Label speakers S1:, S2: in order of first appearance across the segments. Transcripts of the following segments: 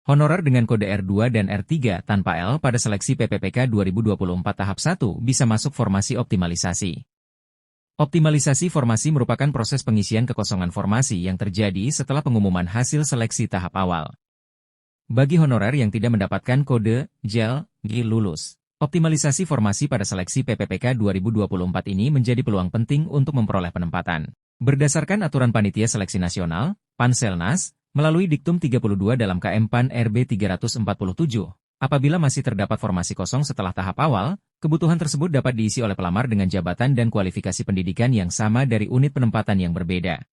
S1: Honorer dengan kode R2 dan R3 tanpa L pada seleksi PPPK 2024 tahap 1 bisa masuk formasi optimalisasi. Optimalisasi formasi merupakan proses pengisian kekosongan formasi yang terjadi setelah pengumuman hasil seleksi tahap awal. Bagi honorer yang tidak mendapatkan kode JEL, lulus. Optimalisasi formasi pada seleksi PPPK 2024 ini menjadi peluang penting untuk memperoleh penempatan. Berdasarkan aturan Panitia Seleksi Nasional, Panselnas, melalui Diktum 32 dalam KM PAN RB 347, apabila masih terdapat formasi kosong setelah tahap awal, kebutuhan tersebut dapat diisi oleh pelamar dengan jabatan dan kualifikasi pendidikan yang sama dari unit penempatan yang berbeda.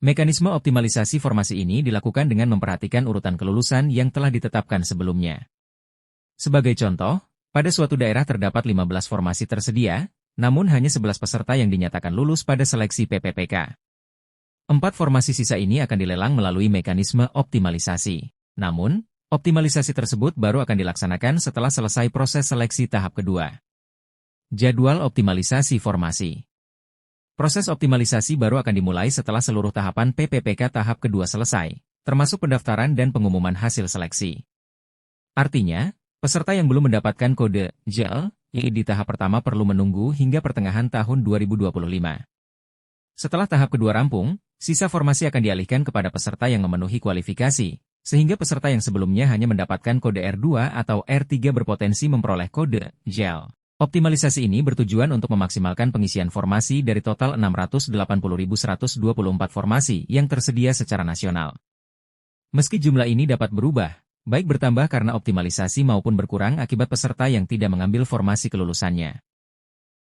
S1: Mekanisme optimalisasi formasi ini dilakukan dengan memperhatikan urutan kelulusan yang telah ditetapkan sebelumnya. Sebagai contoh, pada suatu daerah terdapat 15 formasi tersedia, namun hanya 11 peserta yang dinyatakan lulus pada seleksi PPPK. 4 formasi sisa ini akan dilelang melalui mekanisme optimalisasi. Namun, optimalisasi tersebut baru akan dilaksanakan setelah selesai proses seleksi tahap kedua. Jadwal optimalisasi formasi. Proses optimalisasi baru akan dimulai setelah seluruh tahapan PPPK tahap kedua selesai, termasuk pendaftaran dan pengumuman hasil seleksi. Artinya, peserta yang belum mendapatkan kode JEL di tahap pertama perlu menunggu hingga pertengahan tahun 2025. Setelah tahap kedua rampung, sisa formasi akan dialihkan kepada peserta yang memenuhi kualifikasi, sehingga peserta yang sebelumnya hanya mendapatkan kode R2 atau R3 berpotensi memperoleh kode JEL. Optimalisasi ini bertujuan untuk memaksimalkan pengisian formasi dari total 680.124 formasi yang tersedia secara nasional. Meski jumlah ini dapat berubah, baik bertambah karena optimalisasi maupun berkurang akibat peserta yang tidak mengambil formasi kelulusannya.